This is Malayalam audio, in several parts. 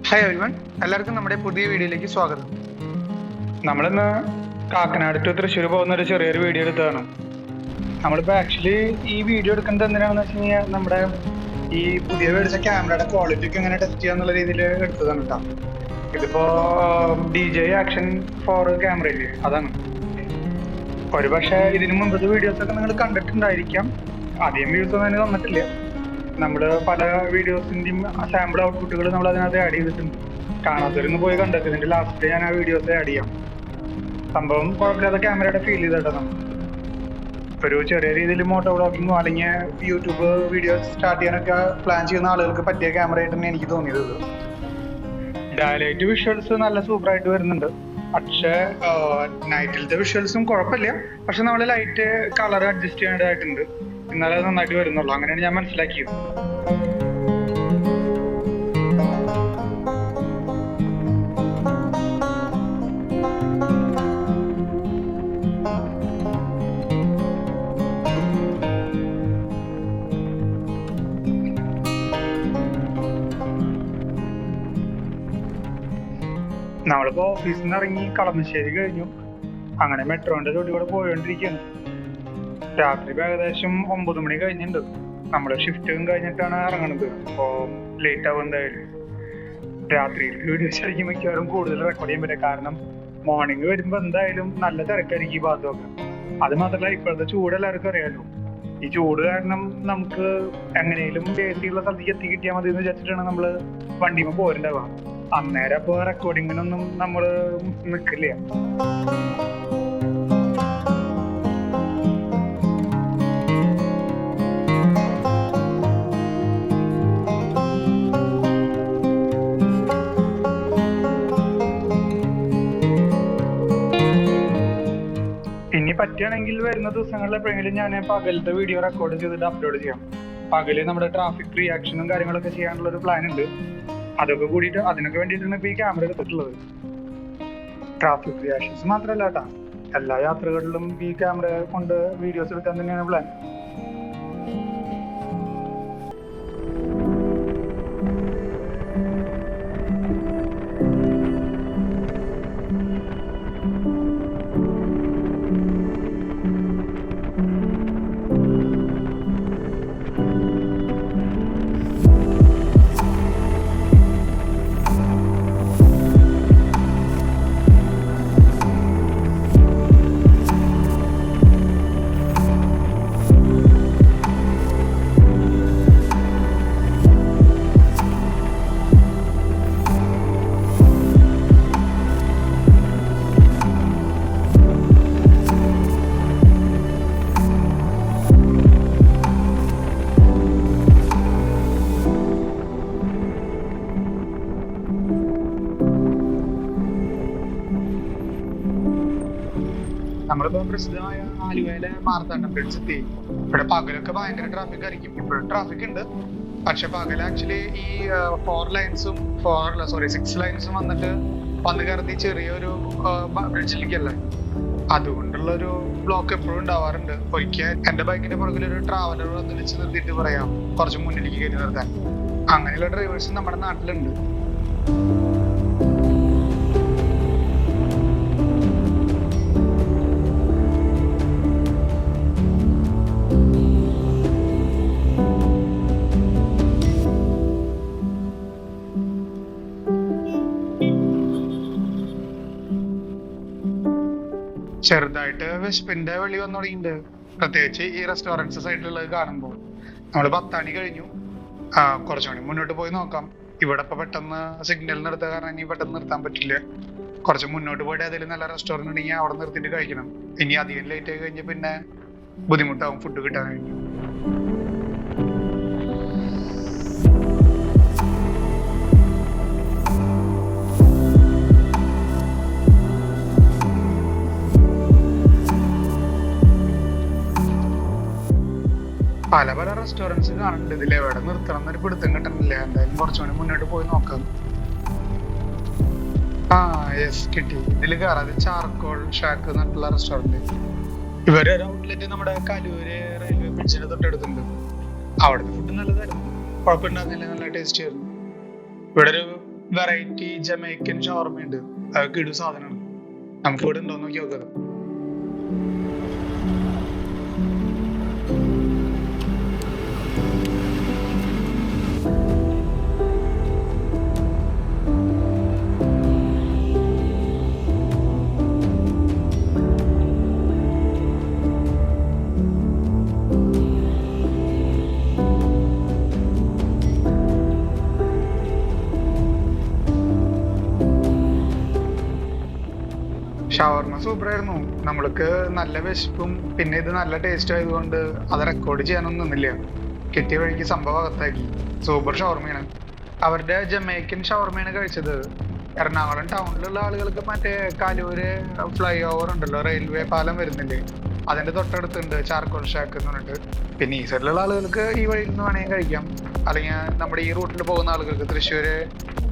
ഹായ് എവരിവൺ, എല്ലാവർക്കും നമ്മുടെ പുതിയ വീഡിയോയിലേക്ക് സ്വാഗതം. നമ്മളിന്ന് കാക്കനാട് ടു തൃശ്ശൂർ പോകുന്ന ഒരു ചെറിയൊരു വീഡിയോ എടുത്തതാണ്. നമ്മളിപ്പോൾ ആക്ച്വലി ഈ വീഡിയോ എടുക്കുന്നത് എന്തിനാണെന്ന് വെച്ച് കഴിഞ്ഞാൽ നമ്മുടെ ഈ പുതിയ മേടിച്ച ക്യാമറയുടെ ക്വാളിറ്റി ഒക്കെ എങ്ങനെ ടെസ്റ്റ് ചെയ്യാന്നുള്ള രീതിയിൽ എടുത്തതാണ് കേട്ടോ. ഇതിപ്പോൾ DJI ആക്ഷൻ 4 ക്യാമറ ഇല്ലേ, അതാണ്. ഒരു പക്ഷേ ഇതിനു മുമ്പത്തെ വീഡിയോസൊക്കെ നിങ്ങൾ കണ്ടിട്ടുണ്ടായിരിക്കാം. അധികം വ്യൂസ് ഒന്നും അതിന് തന്നിട്ടില്ല. നമ്മൾ പല വീഡിയോസിൻ്റെയും സാമ്പിൾ ഔട്ട്പുട്ടുകൾ നമ്മൾ അതിനകത്ത് ആഡ് ചെയ്തിട്ടുണ്ട്. കാണാത്തവരൊന്ന് പോയി കണ്ടെത്തി, ഇതിൻ്റെ ലാസ്റ്റ് ഞാൻ ആ വീഡിയോസ് ആഡ് ചെയ്യാം. സംഭവം കുഴപ്പമില്ലാത്ത ക്യാമറയുടെ ഫീൽ ചെയ്തിട്ട് നമ്മൾ ഒരു ചെറിയ രീതിയിൽ മോട്ടോ വ്ളോഗിങ്ങോ അല്ലെങ്കിൽ യൂട്യൂബ് വീഡിയോസ് സ്റ്റാർട്ട് ചെയ്യാനൊക്കെ പ്ലാൻ ചെയ്യുന്ന ആളുകൾക്ക് പറ്റിയ ക്യാമറ ആയിട്ടാണ് എനിക്ക് തോന്നിയത്. ഡയലൈറ്റ് വിഷ്വൽസ് നല്ല സൂപ്പറായിട്ട് വരുന്നുണ്ട്. പക്ഷേ നൈറ്റിലത്തെ വിഷ്വൽസും കുഴപ്പമില്ല. പക്ഷെ നമ്മൾ ലൈറ്റ് കളർ അഡ്ജസ്റ്റ് ചെയ്യേണ്ടതായിട്ടുണ്ട്, എന്നാലേ അത് നന്നായിട്ട് വരുന്നുള്ളൂ. അങ്ങനെയാണ് ഞാൻ മനസ്സിലാക്കിയത്. നമ്മളിപ്പോ ഓഫീസിൽ നിന്ന് ഇറങ്ങി കളമശ്ശേരി കഴിഞ്ഞു. അങ്ങനെ മെട്രോന്റെ തൊട്ടി കൂടെ പോയോണ്ടിരിക്കുകയാണ്. രാത്രി ഏകദേശം 9 മണി കഴിഞ്ഞിട്ടുണ്ട്. നമ്മള് ഷിഫ്റ്റും കഴിഞ്ഞിട്ടാണ് ഇറങ്ങണത്. അപ്പോൾ ലേറ്റ് ആവും എന്തായാലും. രാത്രിയിൽ വീഡിയോസ് ആയിരിക്കും മിക്കവാറും കൂടുതൽ റെക്കോർഡ് ചെയ്യാൻ പറ്റുക. കാരണം മോർണിംഗ് വരുമ്പോൾ എന്തായാലും നല്ല തിരക്കായിരിക്കും ഈ ഭാഗത്തൊക്കെ. അത് മാത്രമല്ല, ഇപ്പോഴത്തെ ചൂട് എല്ലാവർക്കും അറിയാലോ. ഈ ചൂട് കാരണം നമുക്ക് എങ്ങനെയും AC ഉള്ള സ്ഥലത്തേക്ക് എത്തി കിട്ടിയാൽ മതി എന്ന് വിചാരിച്ചിട്ടാണ് നമ്മള് വണ്ടിയുമ്പോൾ പോരുണ്ടാവുക. അന്നേരം അപ്പോൾ റെക്കോർഡിങ്ങിനൊന്നും നമ്മള് നിൽക്കില്ല. ഇനി പറ്റുകയാണെങ്കിൽ വരുന്ന ദിവസങ്ങളിൽ എപ്പോഴെങ്കിലും ഞാൻ പകലത്തെ വീഡിയോ റെക്കോർഡ് ചെയ്തിട്ട് അപ്ലോഡ് ചെയ്യാം. പകല് നമ്മുടെ ട്രാഫിക് റിയാക്ഷനും കാര്യങ്ങളൊക്കെ ചെയ്യാനുള്ള ഒരു പ്ലാൻ ഉണ്ട്. അതൊക്കെ കൂടിയിട്ട് അതിനൊക്കെ വേണ്ടിയിട്ടാണ് ഇപ്പൊ ഈ ക്യാമറ എടുത്തിട്ടുള്ളത്. ട്രാഫിക് റിയാക്ഷൻസ് മാത്രമല്ല കേട്ടാ, എല്ലാ യാത്രകളിലും ഈ ക്യാമറ കൊണ്ട് വീഡിയോസ് എടുക്കാൻ തന്നെയാണ് പ്ലാൻ. നമ്മളിപ്പോ പ്രസിദ്ധമായ ആലുവയിലെ മാർത്താണ്ഡം ബ്രിഡ്ജ് എത്തി. ഇവിടെ പകലൊക്കെ ഭയങ്കര ട്രാഫിക് ആയിരിക്കും. ഇപ്പോഴും ട്രാഫിക് ഉണ്ട്, പക്ഷെ പകൽ ആക്ച്വലി ഈ 6 ലൈൻസും വന്ന് കയറി ചെറിയൊരു ബ്രിഡ്ജിലേക്കല്ലേ, അതുകൊണ്ടുള്ളൊരു ബ്ലോക്ക് എപ്പോഴും ഉണ്ടാവാറുണ്ട്. ഒരിക്കൽ എന്റെ ബൈക്കിന്റെ പുറകിലൊരു ട്രാവലർ വിളിച്ച് നിർത്തിയിട്ട് പറയാം കുറച്ച് മുന്നിലേക്ക് കയറി നിർത്താൻ. അങ്ങനെയുള്ള ഡ്രൈവേഴ്സ് നമ്മുടെ നാട്ടിലുണ്ട്. ചെറുതായിട്ട് വിശപ്പിന്റെ വെളി വന്നു തുടങ്ങിയിട്ടുണ്ട്, പ്രത്യേകിച്ച് ഈ റെസ്റ്റോറൻറ്റ്സ് സൈഡിലുള്ളത് കാണുമ്പോൾ. നമ്മൾ പത്താണി കഴിഞ്ഞു, കുറച്ചുകൂടി മുന്നോട്ട് പോയി നോക്കാം. ഇവിടെ ഇപ്പൊ പെട്ടെന്ന് സിഗ്നലിന് എടുത്ത കാരണം ഇനി പെട്ടെന്ന് നിർത്താൻ പറ്റില്ല. കുറച്ച് മുന്നോട്ട് പോയിട്ട് അതിൽ നല്ല റെസ്റ്റോറൻറ്റ് ഉണ്ടെങ്കിൽ അവിടെ നിർത്തിയിട്ട് കഴിക്കണം. ഇനി അധികം ലേറ്റ് ആയി കഴിഞ്ഞാൽ പിന്നെ ബുദ്ധിമുട്ടാവും ഫുഡ് കിട്ടാൻ കഴിഞ്ഞു. പല പല റെസ്റ്റോറൻറ്റ്സ് കാണുന്നുണ്ട്. ഇതിൽ എവിടെ നിർത്തണം എന്നൊരു പിടുത്തം കിട്ടുന്നില്ല. എന്തായാലും കുറച്ചുകൂടി മുന്നോട്ട് പോയി നോക്കാം. യെസ്, കിട്ടി. ഇതിൽ കയറാതെ ചാർക്കോൾ ഷാക്ക് എന്നിട്ടുള്ള റെസ്റ്റോറൻറ്റ്. ഇവരൊരു ഔട്ട്ലെറ്റ് നമ്മുടെ കലൂര് റെയിൽവേ ബ്രിഡ്ജിന്റെ തൊട്ടടുത്തുണ്ട്. അവിടുത്തെ ഫുഡ് നല്ലതായിരുന്നു, കുഴപ്പമുണ്ടായിരുന്നില്ല, നല്ല ടേസ്റ്റ് ആയിരുന്നു. ഇവിടെ ഒരു വെറൈറ്റി ജമൈക്കൻ ഷവർമ ഉണ്ട്. അതൊക്കെ ഇടു സാധനമാണ്. നമുക്ക് ഇവിടെ ഉണ്ടോ നോക്കി നോക്കാം. ഷവർമ സൂപ്പർ ആയിരുന്നു. നമ്മൾക്ക് നല്ല വിശപ്പും പിന്നെ ഇത് നല്ല ടേസ്റ്റ് ആയതുകൊണ്ട് അത് റെക്കോർഡ് ചെയ്യാനൊന്നും നിന്നില്ല. കിട്ടിയ വഴിക്ക് സംഭവം അകത്താക്കി. സൂപ്പർ ഷവർമയാണ്. അവരുടെ ജമൈക്കൻ ഷവർമയാണ് കഴിച്ചത്. എറണാകുളം ടൗണിലുള്ള ആളുകൾക്ക് മറ്റേ കലൂര് ഫ്ലൈ ഓവർ ഉണ്ടല്ലോ, റെയിൽവേ പാലം വരുന്നില്ലേ, അതിന്റെ തൊട്ടടുത്തുണ്ട് ചാർക്കോൾ ഷാക്ക് എന്ന് പറഞ്ഞിട്ട്. പിന്നെ ഈ സൈഡിലുള്ള ആളുകൾക്ക് ഈ വഴിയിൽ നിന്ന് വേണമെങ്കിൽ കഴിക്കാം. അല്ലെങ്കിൽ നമ്മുടെ ഈ റൂട്ടിൽ പോകുന്ന ആളുകൾക്ക്, തൃശ്ശൂര്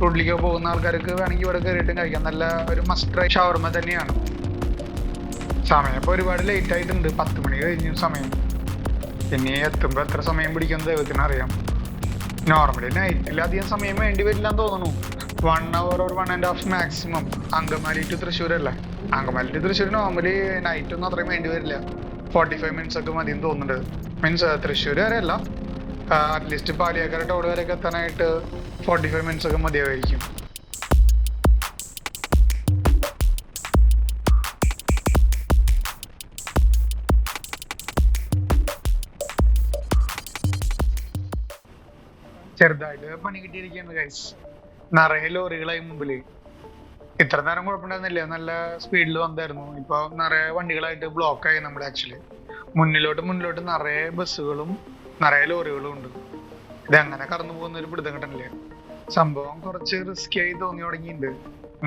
റൂട്ടിലേക്ക് പോകുന്ന ആൾക്കാർക്ക് വേണമെങ്കിൽ ഇവിടെ കയറിയിട്ടും കഴിക്കാം. നല്ല ഒരു മസ്റ്റ് ട്രൈ ഷവർമ തന്നെയാണ്. സമയം ഇപ്പൊ ഒരുപാട് ലേറ്റ് ആയിട്ടുണ്ട്. 10 മണി കഴിഞ്ഞു സമയം. പിന്നെ എത്തുമ്പോ എത്ര സമയം പിടിക്കുന്നത് ദൈവത്തിന് അറിയാം. നോർമലി നൈറ്റിൽ അധികം സമയം വേണ്ടി വരില്ലെന്ന് തോന്നുന്നു. 1 hour or 1.5 maximum. Angamaly to Thrissur അല്ലേ? Angamaly to Thrissur normally night ഒന്നും അത്രയും വേണ്ടി വരില്ല. 45 minutes ഒക്കെ മതി എന്ന് തോന്നുന്നുണ്ട്. മീൻസ് തൃശ്ശൂർ വരെ അല്ല, അറ്റ്ലീസ്റ്റ് പാലിയേക്കര ടോൾ വരെയൊക്കെ എത്താനായിട്ട് 45 minutes ഒക്കെ മതിയായിരിക്കും. ചെറുതായിട്ട് പണി കിട്ടിയിരിക്കുകയാണ് ഗൈസ്. നിറയെ ലോറികളായി മുമ്പില്. ഇത്ര നേരം കുഴപ്പമുണ്ടായിരുന്നില്ല, നല്ല സ്പീഡിൽ വന്നായിരുന്നു. ഇപ്പൊ നിറയെ വണ്ടികളായിട്ട് ബ്ലോക്കായി നമ്മുടെ ആക്ച്വലി. മുന്നിലോട്ട് നിറയെ ബസ്സുകളും നിറയെ ലോറികളും ഉണ്ട്. ഇതെങ്ങനെ കടന്നു പോകുന്ന ഒരു പിടുത്തം കിട്ടണില്ല. സംഭവം കുറച്ച് റിസ്കി ആയി തോന്നി തുടങ്ങിയിട്ടുണ്ട്.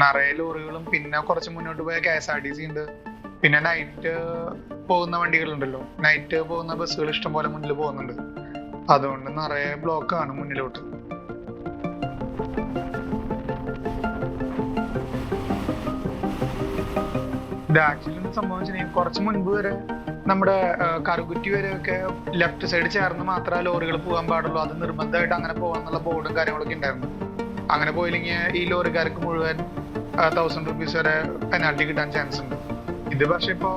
നിറയെ ലോറികളും പിന്നെ കുറച്ച് മുന്നോട്ട് പോയ KSRTC ഉണ്ട്. പിന്നെ നൈറ്റ് പോകുന്ന വണ്ടികളുണ്ടല്ലോ, നൈറ്റ് പോകുന്ന ബസ്സുകൾ ഇഷ്ടംപോലെ മുന്നിൽ പോകുന്നുണ്ട്. അതുകൊണ്ട് നിറയെ ബ്ലോക്കാണ് മുന്നിലോട്ട്. ഇത് ആക്ച്വലി ഒന്ന് സംഭവിച്ചിട്ടുണ്ടെങ്കിൽ കുറച്ച് മുൻപ് വരെ നമ്മുടെ കറുകുറ്റി വരെയൊക്കെ ലെഫ്റ്റ് സൈഡ് ചേർന്ന് മാത്രമേ ലോറികൾ പോകാൻ പാടുള്ളൂ. അത് നിർബന്ധമായിട്ട് അങ്ങനെ പോകാന്നുള്ള ബോർഡും കാര്യങ്ങളൊക്കെ ഉണ്ടായിരുന്നു. അങ്ങനെ പോയില്ലെങ്കിൽ ഈ ലോറിക്കാർക്ക് മുഴുവൻ 1000 rupees വരെ പെനാൽറ്റി കിട്ടാൻ ചാൻസ് ഉണ്ട്. ഇത് പക്ഷെ ഇപ്പോ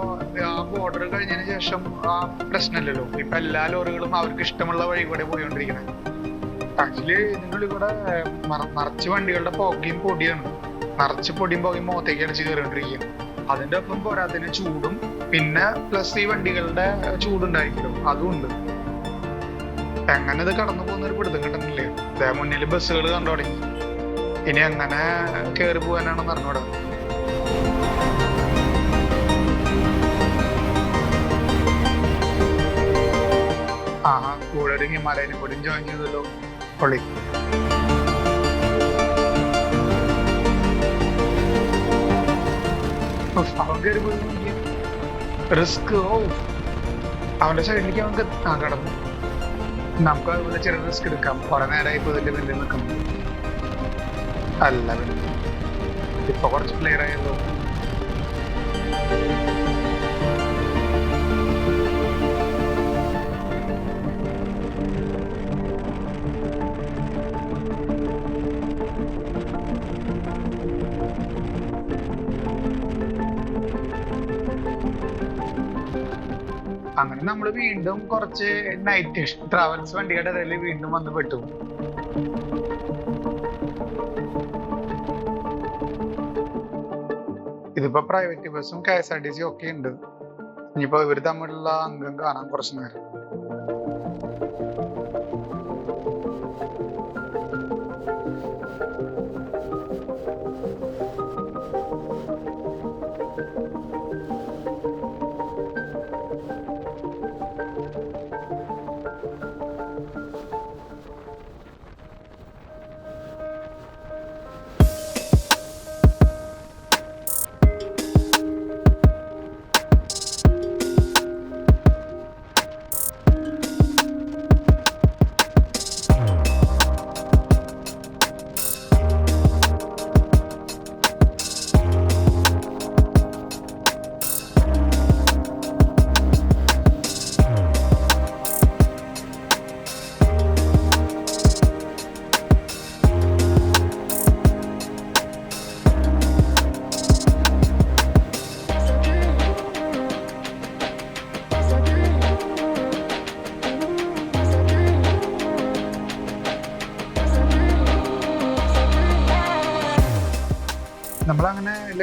ആ ബോർഡർ കഴിഞ്ഞതിന് ശേഷം ആ പ്രശ്നമില്ലല്ലോ. ഇപ്പൊ എല്ലാ ലോറികളും അവർക്ക് ഇഷ്ടമുള്ള വഴി കൂടെ പോയിക്കൊണ്ടിരിക്കുന്നത്. ആക്ച്വലി ഇതിനുള്ളിൽ കൂടെ നിറച്ച് വണ്ടികളുടെ പുകയും പൊടിയാണ്. നിറച്ച് പൊടിയും പുകയും മുഖത്തേക്ക് അടിച്ച് കയറിക്കൊണ്ടിരിക്കുക. അതിന്റെ ഒപ്പം പോരാത്തിന് ചൂടും പിന്നെ പ്ലസ് ഈ വണ്ടികളുടെ ചൂടുണ്ടായിരിക്കും, അതും ഉണ്ട്. എങ്ങനെ ഇത് കടന്നു പോകുന്ന ഒരു പിടുത്തം കിട്ടുന്നില്ലേ. ഇതേ മുന്നിൽ ബസ്സുകൾ കണ്ടു തുടങ്ങി. ഇനി എങ്ങനെ കയറി പോകാനാണെന്ന് അറിഞ്ഞൂടാ. കൂടെ ഒരു ഹിമാലയനും കൂടി ജോയിൻ ചെയ്തല്ലോ. പൊളി. അവൻ കയറി പോയി റിസ്ക്. അവന്റെ സൈഡിലേക്ക് അവൻ കടന്നു. നമുക്ക് അതുപോലെ ചെറിയ റിസ്ക് എടുക്കാം. കുറെ നേരമായി ഇപ്പൊ ഇതിന്റെ പിന്നിൽ നിൽക്കണം. അല്ല പിന്നെ ഇപ്പൊ കുറച്ച് ക്ലിയർ ആയല്ലോ. അങ്ങനെ നമ്മൾ വീണ്ടും കുറച്ച് നൈറ്റ് ട്രാവൽസ് വണ്ടികളുടെ ഇടയിൽ വീണ്ടും വന്ന് പെട്ടു. ഇതിപ്പോ പ്രൈവറ്റ് ബസ്സും KSRTC ഒക്കെ ഉണ്ട്. ഇനിയിപ്പോ ഇവര് തമ്മിലുള്ള അംഗം കാണാൻ കുറച്ചു നേരം.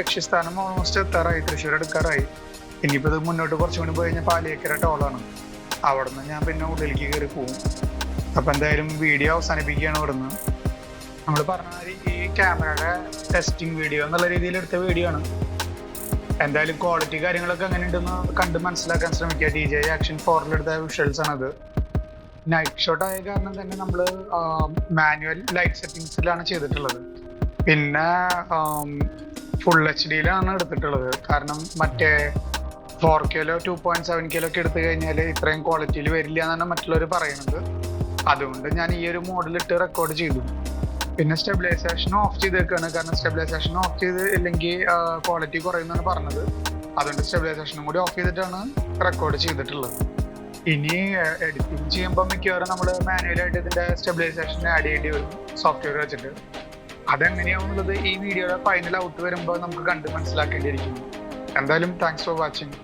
ലക്ഷ്യസ്ഥാനം ഓൾമോസ്റ്റ് എത്താറായി, തൃശ്ശൂർ എടുക്കാറായി. ഇനിയിപ്പോൾ ഇത് മുന്നോട്ട് കുറച്ചും കൂടി പോയി കഴിഞ്ഞാൽ പാലിയേക്കര ടോളാണ്. അവിടെ നിന്ന് ഞാൻ പിന്നെ ഉള്ളിലേക്ക് കയറി പോകും. അപ്പം എന്തായാലും വീഡിയോ അവസാനിപ്പിക്കുകയാണ് ഇവിടുന്ന്. നമ്മൾ പറഞ്ഞ മാതിരി ഈ ക്യാമറയുടെ ടെസ്റ്റിംഗ് വീഡിയോ എന്നുള്ള രീതിയിൽ എടുത്ത വീഡിയോ ആണ്. എന്തായാലും ക്വാളിറ്റി കാര്യങ്ങളൊക്കെ എങ്ങനെ ഉണ്ടെന്ന് കണ്ട് മനസ്സിലാക്കാൻ ശ്രമിക്കുക. DJI Action 4 എടുത്ത വിഷ്വൽസ് ആണത്. നൈറ്റ് ഷോട്ട് ആയ കാരണം തന്നെ നമ്മൾ മാനുവൽ ലൈറ്റ് സെറ്റിങ്സിലാണ് ചെയ്തിട്ടുള്ളത്. പിന്നെ ഫുൾ HD എടുത്തിട്ടുള്ളത്. കാരണം മറ്റേ 4K 2.7K ഒക്കെ എടുത്തു കഴിഞ്ഞാൽ ഇത്രയും ക്വാളിറ്റിയിൽ വരില്ല എന്നാണ് മറ്റുള്ളവർ പറയുന്നത്. അതുകൊണ്ട് ഞാൻ ഈ ഒരു മോഡലിട്ട് റെക്കോർഡ് ചെയ്തു. പിന്നെ സ്റ്റെബിലൈസേഷൻ ഓഫ് ചെയ്തേക്കാണ്. കാരണം സ്റ്റെബിലൈസേഷൻ ഓഫ് ചെയ്ത് ഇല്ലെങ്കിൽ ക്വാളിറ്റി കുറയുമെന്നാണ് പറഞ്ഞത്. അതുകൊണ്ട് സ്റ്റെബിലൈസേഷനും കൂടി ഓഫ് ചെയ്തിട്ടാണ് റെക്കോർഡ് ചെയ്തിട്ടുള്ളത്. ഇനി എഡിറ്റിംഗ് ചെയ്യുമ്പോൾ മിക്കവാറും നമ്മൾ മാനുവലായിട്ട് ഇതിൻ്റെ സ്റ്റെബിലൈസേഷൻ ആഡ് ചെയ്യേണ്ടി വരും സോഫ്റ്റ്വെയർ വെച്ചിട്ട്. അതെങ്ങനെയാവുന്നുള്ളത് ഈ വീഡിയോയുടെ ഫൈനൽ ഔട്ട് വരുമ്പോൾ നമുക്ക് കണ്ട് മനസ്സിലാക്കേണ്ടിയിരിക്കുന്നു. എന്തായാലും താങ്ക്സ് ഫോർ വാച്ചിങ്.